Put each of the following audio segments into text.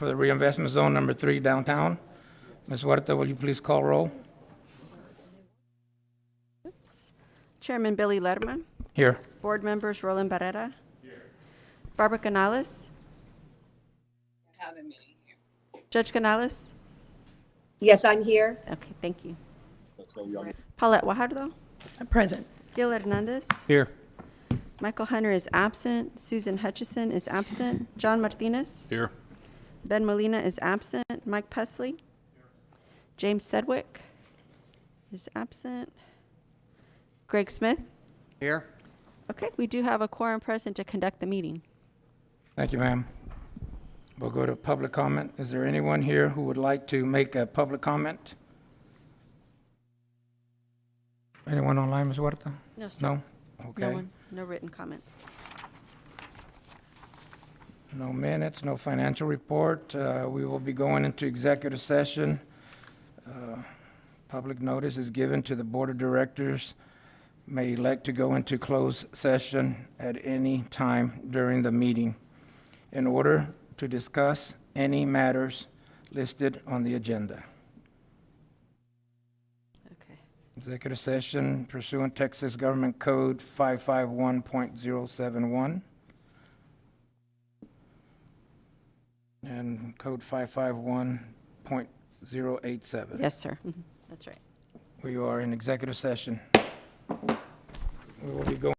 for the reinvestment zone number 3 downtown. Ms. Huerta, will you please call roll? Chairman Billy Letterman. Here. Board members Roland Barrera. Here. Barbara Canales. Have a meeting here. Judge Canales. Yes, I'm here. Okay, thank you. Paulette Guajardo. Present. Gil Hernandez. Here. Michael Hunter is absent. Susan Hutchison is absent. John Martinez. Here. Ben Molina is absent. Mike Pusley. James Sedgwick is absent. Greg Smith. Here. Okay, we do have a quorum present to conduct the meeting. Thank you, ma'am. We'll go to public comment. Is there anyone here who would like to make a public comment? Anyone online, Ms. Huerta? No, sir. No? Okay. No one, no written comments. No minutes, no financial report. We will be going into executive session. Public notice is given to the Board of Directors. May elect to go into closed session at any time during the meeting in order to discuss any matters listed on the agenda. Okay. Executive session pursuant Texas Government Code 551.071 and Code 551.087. Yes, sir. That's right. We are in executive session. We will be going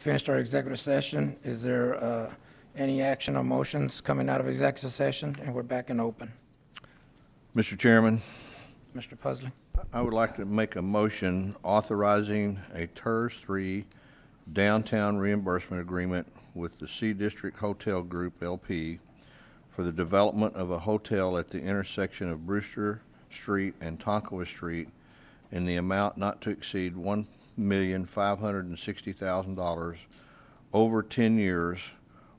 finished our executive session. Is there any action or motions coming out of executive session? And we're back in open. Mr. Chairman, Mr. Pusley? I would like to make a motion authorizing a Tirz 3 downtown reimbursement agreement with the C District Hotel Group LP for the development of a hotel at the intersection of Brewster Street and Tonkawa Street in the amount not to exceed $1,560,000 over 10 years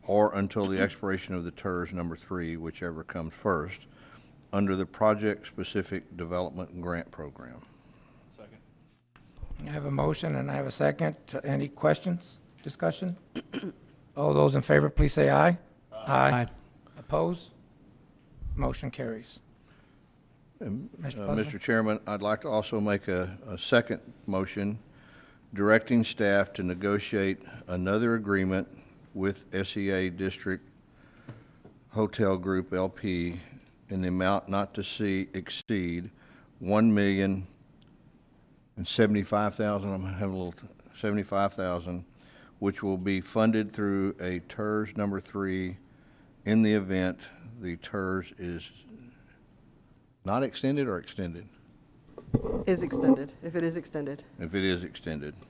or until the expiration of the Tirz number 3, whichever comes first, under the project-specific development grant program. I have a motion and I have a second. Any questions, discussion? All those in favor, please say aye. Aye. Opposed? Motion carries. Mr. Pusley? Mr. Chairman, I'd like to also make a second motion directing staff to negotiate another agreement with SEA District Hotel Group LP in the amount not to exceed $1,075,000, which will be funded through a Tirz number 3 in the event the Tirz is not extended or extended, Is extended, if it is extended. if it is extended. Is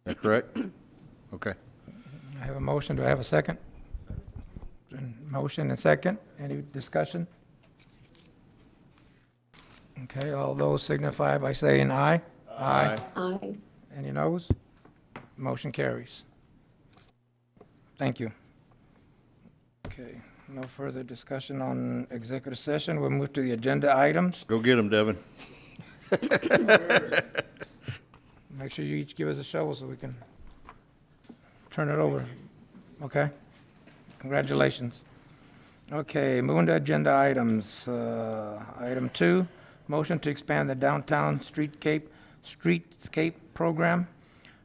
that correct? Okay. I have a motion. Do I have a second? Motion and second. Any discussion? Okay, all those signify by saying aye. Aye. Aye. Any noes? Motion carries. Thank you. Okay, no further discussion on executive session. We'll move to the agenda items. Go get them, Devin. Make sure you each give us a shovel so we can turn it over. Okay? Congratulations. Okay, moving to agenda items. Item 2, motion to expand the downtown streetscape program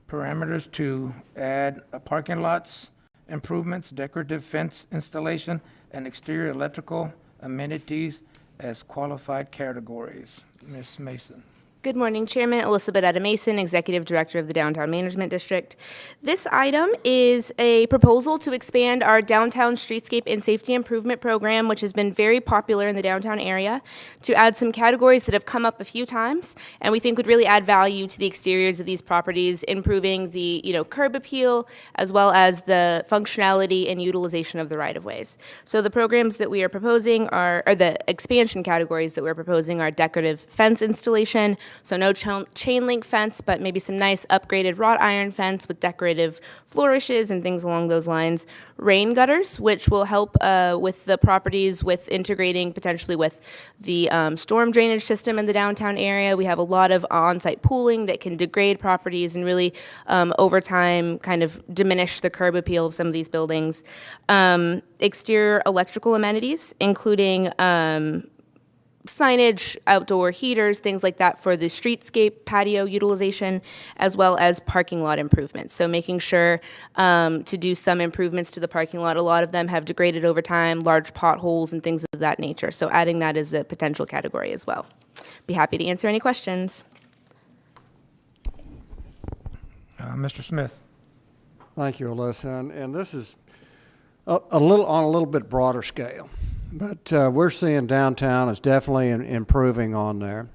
parameters to add parking lots, improvements, decorative fence installation, and exterior electrical amenities as qualified categories. Ms. Mason. Good morning, Chairman. Elizabeth Etta Mason, Executive Director of the Downtown Management District. This item is a proposal to expand our downtown streetscape and safety improvement program, which has been very popular in the downtown area, to add some categories that have come up a few times and we think would really add value to the exteriors of these properties, improving the curb appeal as well as the functionality and utilization of the right-of-ways. So the programs that we are proposing or the expansion categories that we're proposing are decorative fence installation, so no chain link fence, but maybe some nice upgraded wrought iron fence with decorative flourishes and things along those lines. Rain gutters, which will help with the properties with integrating potentially with the storm drainage system in the downtown area. We have a lot of on-site pooling that can degrade properties and really over time kind of diminish the curb appeal of some of these buildings. Exterior electrical amenities, including signage, outdoor heaters, things like that for the streetscape patio utilization, as well as parking lot improvements. So making sure to do some improvements to the parking lot. A lot of them have degraded over time, large potholes and things of that nature. So adding that as a potential category as well. Be happy to answer any questions. Mr. Smith. Thank you, Alyssa. And this is a little bit broader scale. But we're seeing downtown is definitely improving on there.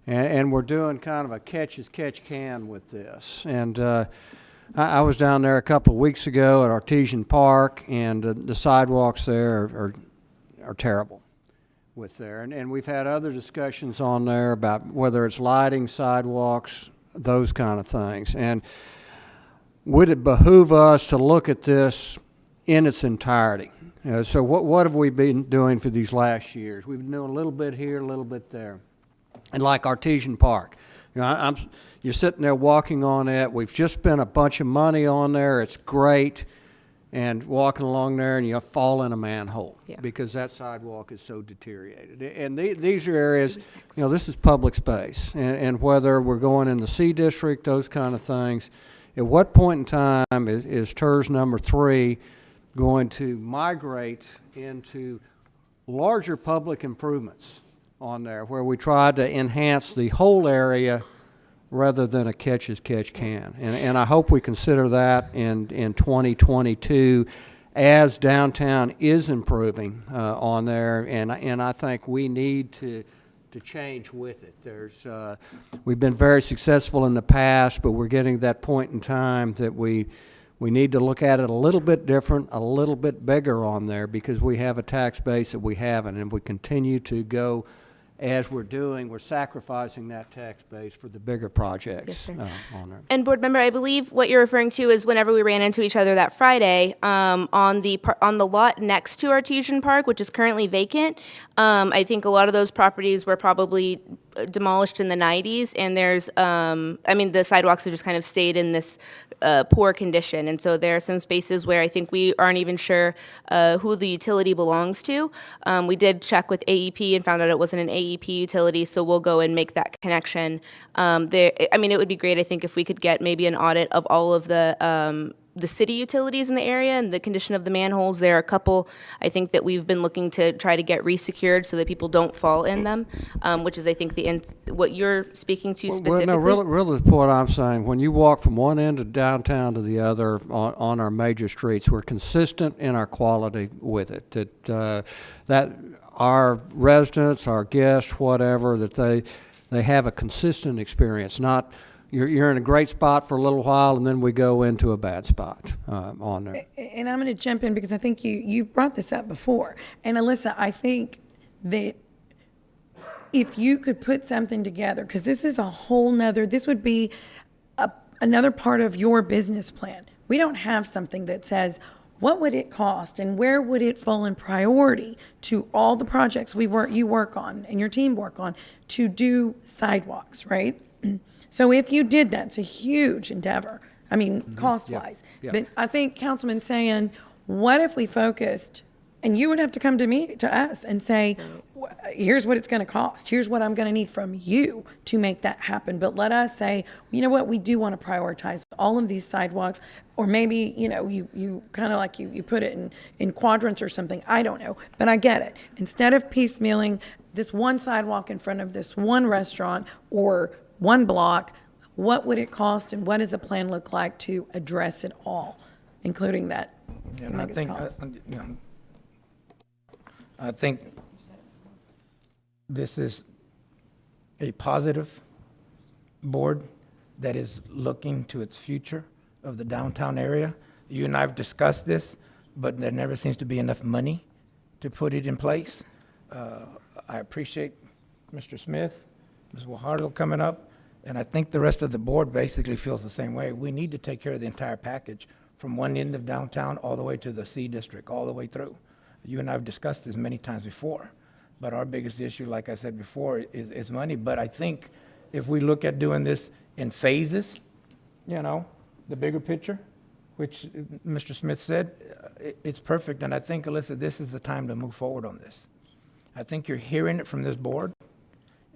And we're doing kind of a catch-as-catch-can with this. And I was down there a couple of weeks ago at Artesian Park, and the sidewalks there are terrible with there. And we've had other discussions on there about whether it's lighting, sidewalks, those kind of things. And would it behoove us to look at this in its entirety? So what have we been doing for these last years? We've been doing a little bit here, a little bit there. And like Artesian Park, you're sitting there walking on it. We've just spent a bunch of money on there. It's great. And walking along there and you fall in a manhole because that sidewalk is so deteriorated. And these are areas, this is public space. And whether we're going in the C District, those kind of things, at what point in time is Tirz number 3 going to migrate into larger public improvements on there where we try to enhance the whole area rather than a catch-as-catch can. And I hope we consider that in 2022 as downtown is improving on there, and I think we need to change with it. We've been very successful in the past, but we're getting to that point in time that we need to look at it a little bit different, a little bit bigger on there, because we have a tax base that we haven't, and if we continue to go as we're doing, we're sacrificing that tax base for the bigger projects. Yes, sir. On there. And board member, I believe what you're referring to is whenever we ran into each other that Friday, on the lot next to Artesian Park, which is currently vacant. I think a lot of those properties were probably demolished in the 90s, and there's, the sidewalks have just kind of stayed in this poor condition. And so there are some spaces where I think we aren't even sure who the utility belongs to. We did check with AEP and found out it wasn't an AEP utility, so we'll go and make that connection. It would be great, I think, if we could get maybe an audit of all of the city utilities in the area and the condition of the manholes. There are a couple, I think, that we've been looking to try to get resecured so that people don't fall in them, which is, I think, what you're speaking to specifically. Well, no, really, what I'm saying, when you walk from one end of downtown to the other on our major streets, we're consistent in our quality with it. That our residents, our guests, whatever, that they have a consistent experience, not you're in a great spot for a little while and then we go into a bad spot on there. And I'm going to jump in because I think you brought this up before. And Alyssa, I think that if you could put something together, because this is a whole nother, this would be another part of your business plan. We don't have something that says, what would it cost and where would it fall in priority to all the projects you work on and your team work on to do sidewalks, right? So if you did that, it's a huge endeavor, cost-wise. Yeah. But I think Councilman's saying, what if we focused, and you would have to come to us and say, here's what it's going to cost. Here's what I'm going to need from you to make that happen. But let us say, you know what, we do want to prioritize all of these sidewalks, or maybe, you kind of like you put it in quadrants or something. I don't know, but I get it. Instead of piecemealing this one sidewalk in front of this one restaurant or one block, what would it cost and what does a plan look like to address it all, including that? And I think this is a positive board that is looking to its future of the downtown area. You and I have discussed this, but there never seems to be enough money to put it in place. I appreciate Mr. Smith, Ms. Wahardo coming up, and I think the rest of the board basically feels the same way. We need to take care of the entire package from one end of downtown all the way to the C district, all the way through. You and I have discussed this many times before, but our biggest issue, like I said before, is money. But I think if we look at doing this in phases, the bigger picture, which Mr. Smith said, it's perfect. And I think, Alyssa, this is the time to move forward on this. I think you're hearing it from this board,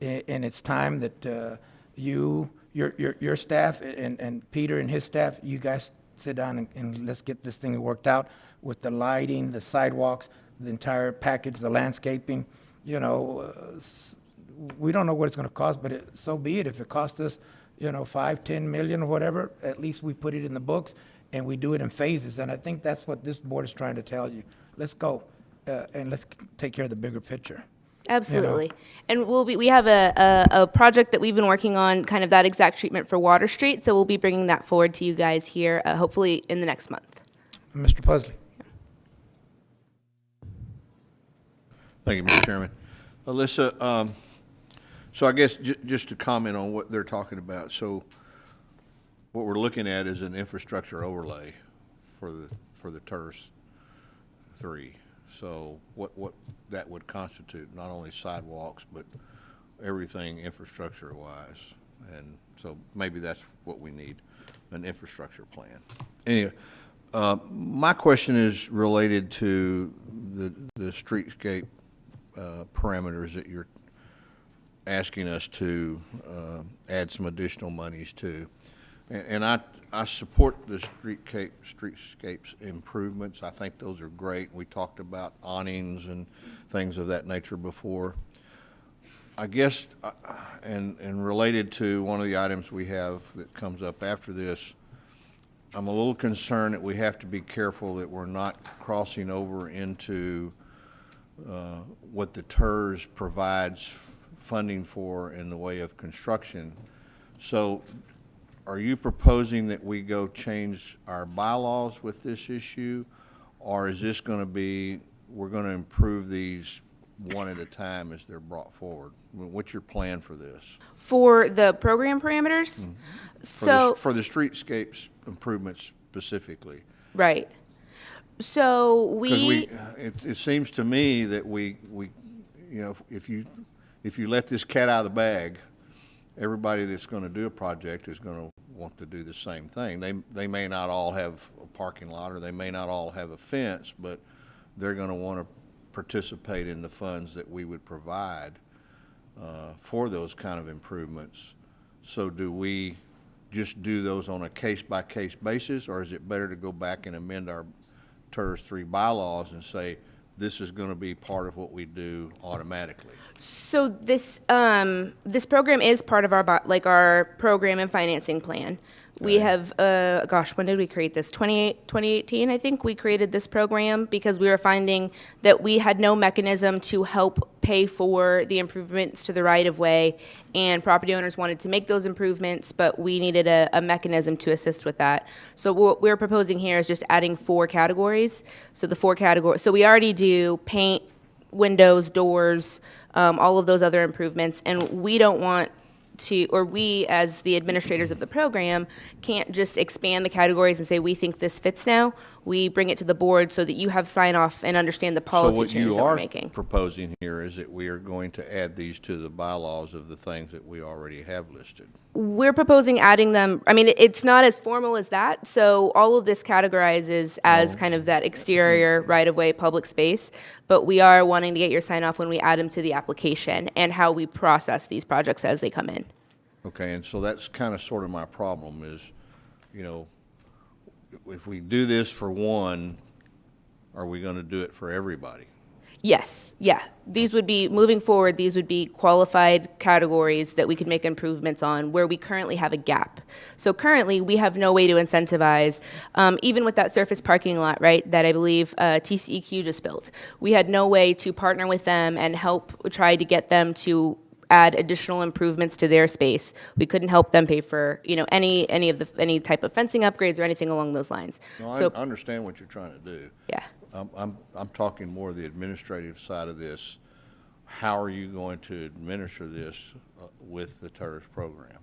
and it's time that your staff and Peter and his staff, you guys sit down and let's get this thing worked out with the lighting, the sidewalks, the entire package, the landscaping. We don't know what it's going to cost, but so be it. If it costs us, $5-10 million or whatever, at least we put it in the books and we do it in phases. And I think that's what this board is trying to tell you. Let's go and let's take care of the bigger picture. Absolutely. And we have a project that we've been working on, kind of that exact treatment for Water Street, so we'll be bringing that forward to you guys here, hopefully in the next month. Mr. Pusley. Thank you, Mr. Chairman. Alyssa, so I guess just to comment on what they're talking about. So what we're looking at is an infrastructure overlay for the Tirz 3. So what that would constitute, not only sidewalks, but everything infrastructure-wise. And so maybe that's what we need, an infrastructure plan. Anyway, my question is related to the streetscape parameters that you're asking us to add some additional monies to. And I support the streetscapes improvements. I think those are great. We talked about awnings and things of that nature before. I guess, and related to one of the items we have that comes up after this, I'm a little concerned that we have to be careful that we're not crossing over into what the Tirz provides funding for in the way of construction. So are you proposing that we go change our bylaws with this issue? Or is this going to be, we're going to improve these one at a time as they're brought forward? What's your plan for this? For the program parameters? So, For the streetscapes improvements specifically? right. So Because it seems to me that we, you know, if you let this cat out of the bag, everybody that's going to do a project is going to want to do the same thing. They may not all have a parking lot, or they may not all have a fence, but they're going to want to participate in the funds that we would provide for those kind of improvements. So do we just do those on a case-by-case basis, or is it better to go back and amend our Tirz 3 bylaws and say, this is going to be part of what we do automatically? So this program is part of our program and financing plan. We have, when did we create this? 2018, I think we created this program because we were finding that we had no mechanism to help pay for the improvements to the right-of-way, and property owners wanted to make those improvements, but we needed a mechanism to assist with that. So what we're proposing here is just adding 4 categories. So the 4 categories, so we already do paint, windows, doors, all of those other improvements, and we don't want to, or we, as the administrators of the program, can't just expand the categories and say, we think this fits now. We bring it to the board so that you have sign off and understand the policy changes that we're making. So what you are proposing here is that we are going to add these to the bylaws of the things that we already have listed. We're proposing adding them, I mean, it's not as formal as that, so all of this categorizes as kind of that exterior right-of-way public space, but we are wanting to get your sign-off when we add them to the application and how we process these projects as they come in. Okay, and so that's kind of sort of my problem is, you know, if we do this for one, are we going to do it for everybody? Yes, yeah. These would be, moving forward, these would be qualified categories that we could make improvements on where we currently have a gap. So currently, we have no way to incentivize, even with that surface parking lot, right, that I believe TCEQ just built. We had no way to partner with them and help try to get them to add additional improvements to their space. We couldn't help them pay for, you know, any type of fencing upgrades or anything along those lines. No, So, I understand what you're trying to do. yeah. I'm talking more the administrative side of this. How are you going to administer this with the Tirz program?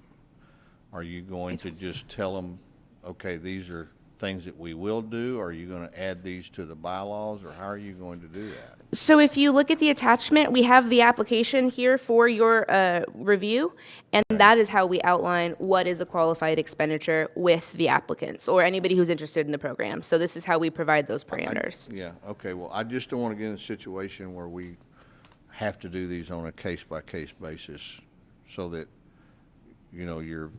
Are you going to just tell them, okay, these are things that we will do? Are you going to add these to the bylaws, or how are you going to do that? So if you look at the attachment, we have the application here for your review, and that is how we outline what is a qualified expenditure with the applicants or anybody who's interested in the program. So this is how we provide those parameters. Yeah, okay, well, I just don't want to get in a situation where we have to do these on a case-by-case basis so that, you know, you're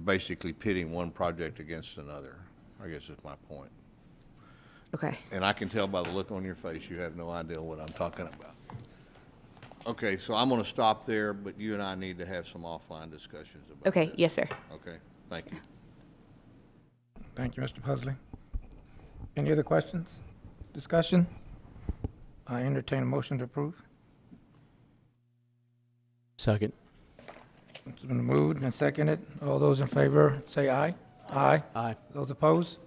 basically pitting one project against another, I guess is my point. Okay. And I can tell by the look on your face, you have no idea what I'm talking about. Okay, so I'm going to stop there, but you and I need to have some offline discussions about Okay, this. yes, sir. Okay, thank you. Thank you, Mr. Pusley. Any other questions? Discussion? I entertain a motion to approve. Second. It's been moved and seconded. All those in favor, say aye. Aye. Aye. Those opposed?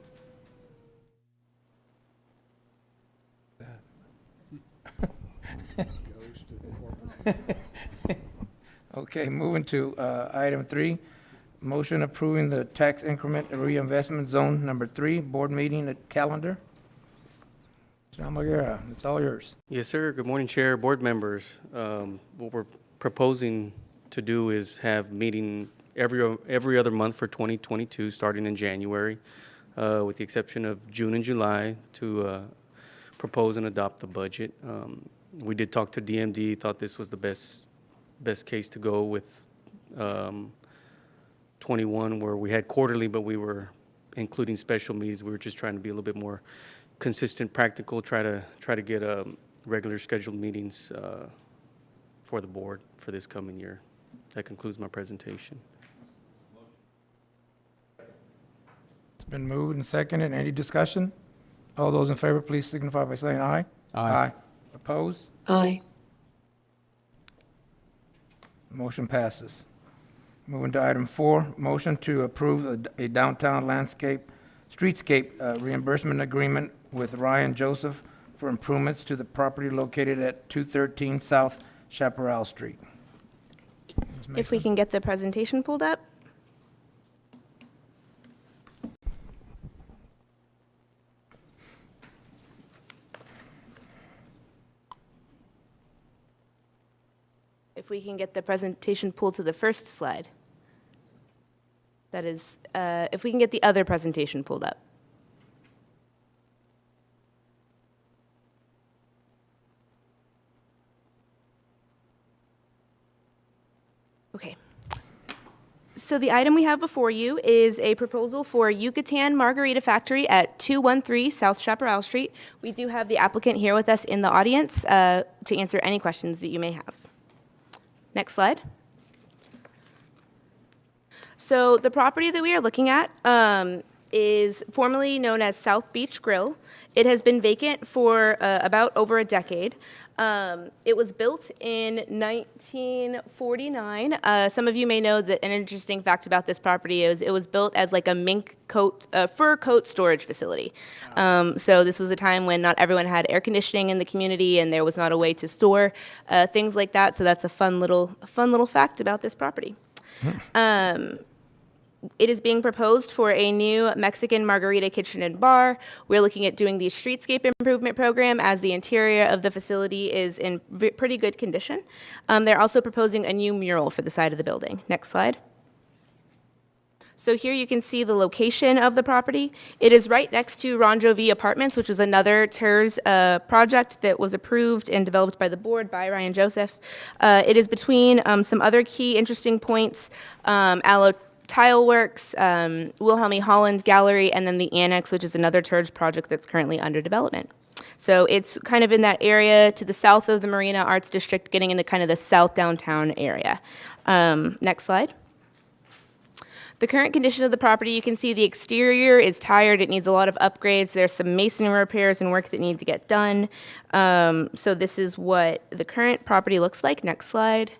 Okay, moving to item 3, motion approving the tax increment reinvestment zone number 3, board meeting calendar. Mr. Margarita, it's all yours. Yes, sir. Good morning, Chair, board members. What we're proposing to do is have meeting every other month for 2022, starting in January, with the exception of June and July, to propose and adopt the budget. We did talk to DMD, thought this was the best case to go with 21, where we had quarterly, but we were including special meetings. We were just trying to be a little bit more consistent, practical, try to get regular scheduled meetings before the board for this coming year. That concludes my presentation. It's been moved and seconded. Any discussion? All those in favor, please signify by saying aye. Aye. Opposed? Aye. Motion passes. Moving to item 4, motion to approve a downtown streetscape reimbursement agreement with Ryan Joseph for improvements to the property located at 213 South Chaparral Street. Ms. If we Mason? can get the presentation pulled up. If we can get the presentation pulled to the first slide. That is, if we can get the other presentation pulled up. Okay. So the item we have before you is a proposal for Yucatan Margarita Factory at 213 South Chaparral Street. We do have the applicant here with us in the audience to answer any questions that you may have. Next slide. So the property that we are looking at is formerly known as South Beach Grill. It has been vacant for about over a decade. It was built in 1949. Some of you may know that an interesting fact about this property is it was built as like a fur coat storage facility. So this was a time when not everyone had air conditioning in the community, and there was not a way to store things like that. So that's a fun little fact about this property. It is being proposed for a new Mexican margarita kitchen and bar. We're looking at doing the streetscape improvement program as the interior of the facility is in pretty good condition. They're also proposing a new mural for the side of the building. Next slide. So here you can see the location of the property. It is right next to Ronjo V Apartments, which was another Tirz project that was approved and developed by the board by Ryan Joseph. It is between some other key interesting points, Tile Works, Wilhelmie Holland Gallery, and then the Annex, which is another Tirz project that's currently under development. So it's kind of in that area to the south of the Marina Arts District, getting into kind of the south downtown area. Next slide. The current condition of the property, you can see the exterior is tired. It needs a lot of upgrades. There's some masonry repairs and work that need to get done. So this is what the current property looks like. Next slide.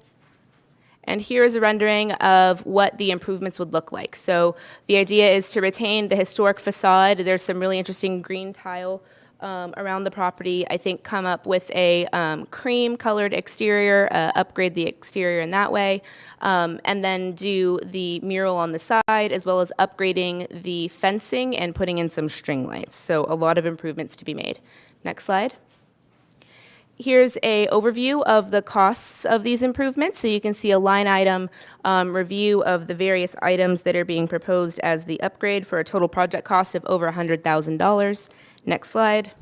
And here is a rendering of what the improvements would look like. So the idea is to retain the historic facade. There's some really interesting green tile around the property. I think come up with a cream-colored exterior, upgrade the exterior in that way, and then do the mural on the side, as well as upgrading the fencing and putting in some string lights. So a lot of improvements to be made. Next slide. Here's an overview of the costs of these improvements. So you can see a line item review of the various items that are being proposed as the upgrade for a total project cost of over $100,000. Next slide.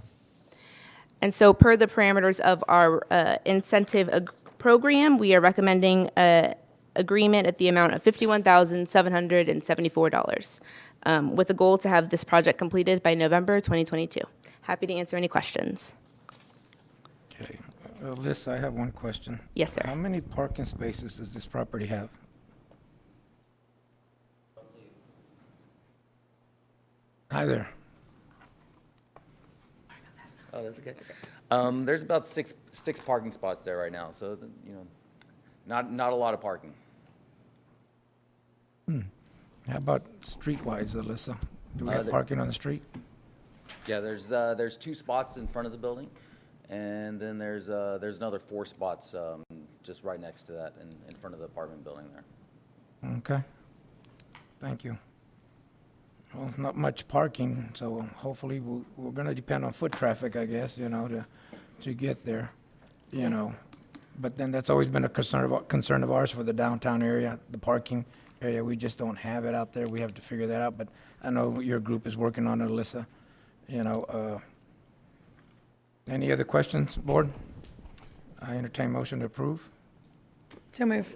And so per the parameters of our incentive program, we are recommending an agreement at the amount of $51,774 with a goal to have this project completed by November 2022. Happy to answer any questions. Okay. Liz, I have one question. Yes, sir. How many parking spaces does this property have? Hi there. Oh, that's okay. There's about six parking spots there right now, so not a lot of parking. How about street-wise, Alyssa? Do we have parking on the street? Yeah, there's 2 spots in front of the building, and then there's another 4 spots just right next to that in front of the apartment building there. Okay. Thank you. Well, not much parking, so hopefully we're going to depend on foot traffic, I guess, to get there, But then that's always been a concern of ours for the downtown area, the parking area. We just don't have it out there. We have to figure that out. But I know your group is working on it, Alyssa. Any other questions, board? I entertain motion to approve. So move.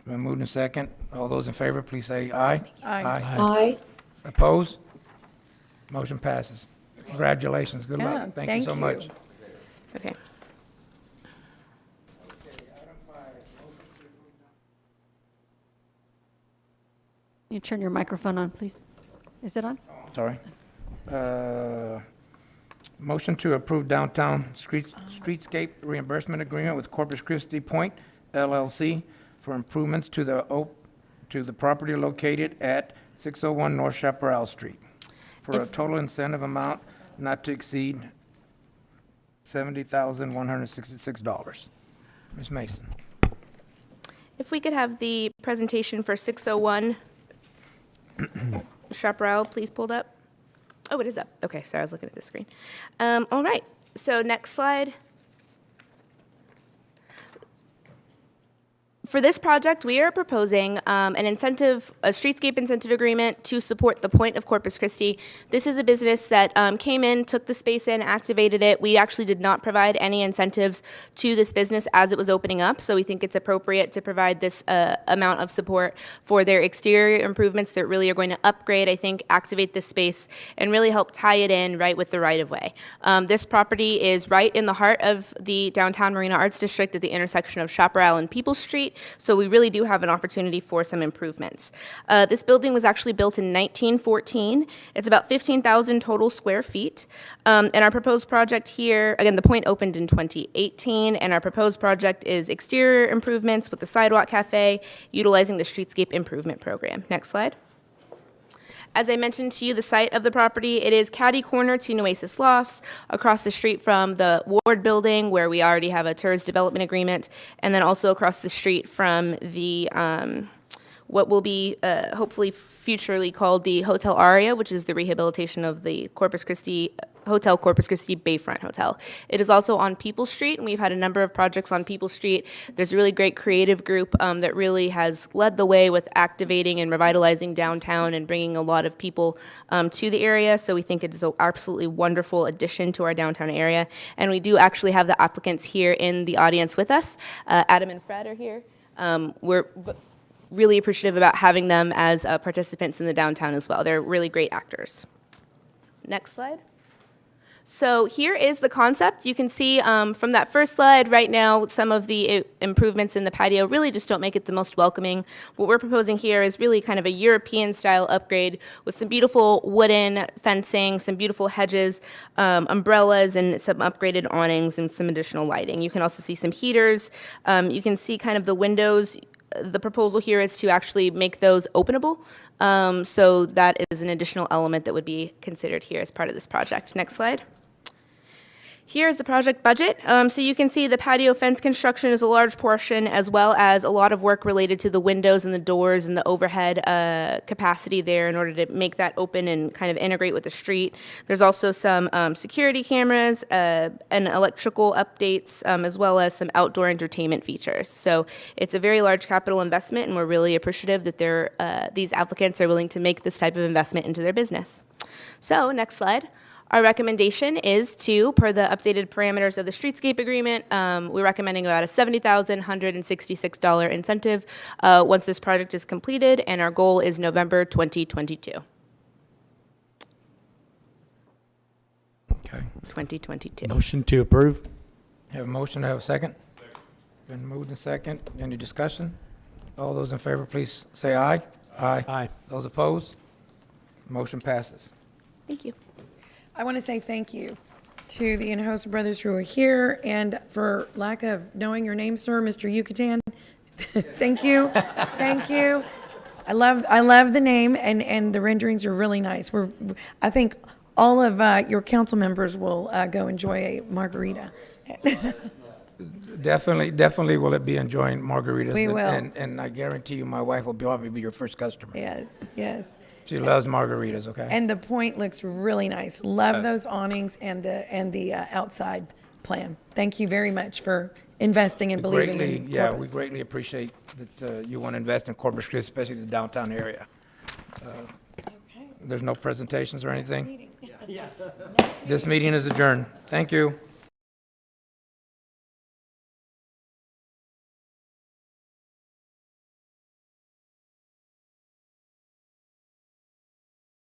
Been moved in second. All those in favor, please say aye. Aye. Aye. Opposed? Motion passes. Congratulations. Good Yeah, luck. Thank you so thank much. you. Okay. You turn your microphone on, please. Is it on? Sorry. Motion to approve downtown streetscape reimbursement agreement with Corpus Christi Point LLC for improvements to the property located at 601 North Chaparral Street for a total incentive amount not to exceed $70,166. Ms. Mason. If we could have the presentation for 601 Chaparral, please pulled up. Oh, it is up. Okay, sorry, I was looking at the screen. All right, so next slide. For this project, we are proposing a streetscape incentive agreement to support the Point of Corpus Christi. This is a business that came in, took the space in, activated it. We actually did not provide any incentives to this business as it was opening up, so we think it's appropriate to provide this amount of support for their exterior improvements that really are going to upgrade, I think, activate this space, and really help tie it in right with the right-of-way. This property is right in the heart of the downtown Marina Arts District at the intersection of Chaparral and People Street. So we really do have an opportunity for some improvements. This building was actually built in 1914. It's about 15,000 total square feet. And our proposed project here, again, the Point opened in 2018, and our proposed project is exterior improvements with the sidewalk cafe, utilizing the Streetscape Improvement Program. Next slide. As I mentioned to you, the site of the property, it is catty corner to Nueces Lofts, across the street from the Ward Building, where we already have a Tirz development agreement, and then also across the street from the, what will be hopefully futurely called the Hotel Aria, which is the rehabilitation of the Corpus Christi Hotel, Corpus Christi Bayfront Hotel. It is also on People Street, and we've had a number of projects on People Street. There's a really great creative group that really has led the way with activating and revitalizing downtown and bringing a lot of people to the area. So we think it is an absolutely wonderful addition to our downtown area. And we do actually have the applicants here in the audience with us. Adam and Fred are here. We're really appreciative about having them as participants in the downtown as well. They're really great actors. Next slide. So here is the concept. You can see from that first slide right now, some of the improvements in the patio really just don't make it the most welcoming. What we're proposing here is really kind of a European style upgrade with some beautiful wooden fencing, some beautiful hedges, umbrellas, and some upgraded awnings and some additional lighting. You can also see some heaters. You can see kind of the windows. The proposal here is to actually make those openable. So that is an additional element that would be considered here as part of this project. Next slide. Here's the project budget. So you can see the patio fence construction is a large portion, as well as a lot of work related to the windows and the doors and the overhead capacity there in order to make that open and kind of integrate with the street. There's also some security cameras and electrical updates, as well as some outdoor entertainment features. So it's a very large capital investment, and we're really appreciative that these applicants are willing to make this type of investment into their business. So next slide. Our recommendation is to, per the updated parameters of the Streetscape agreement, we're recommending about a $70,166 incentive once this project is completed, and our goal is November 2022. Okay. 2022. Motion to approve. Have a motion, have a second? Been moved and second. Any discussion? All those in favor, please say aye. Aye. Aye. Those opposed? Motion passes. Thank you. I want to say thank you to the Hinojosa brothers who are here, and for lack of knowing your name, sir, Mr. Yucatan, thank you, thank you. I love the name, and the renderings are really nice. I think all of your council members will go enjoy a margarita. Definitely will it be enjoying margaritas. We will. And I guarantee you, my wife will probably be your first customer. Yes, yes. She loves margaritas, okay? And the Point looks really nice. Love Yes. those awnings and the outside plan. Thank you very much for investing and believing in Yeah, we Corpus. greatly appreciate that you want to invest in Corpus Christi, especially the downtown area. There's no presentations or anything? This meeting is adjourned. Thank you.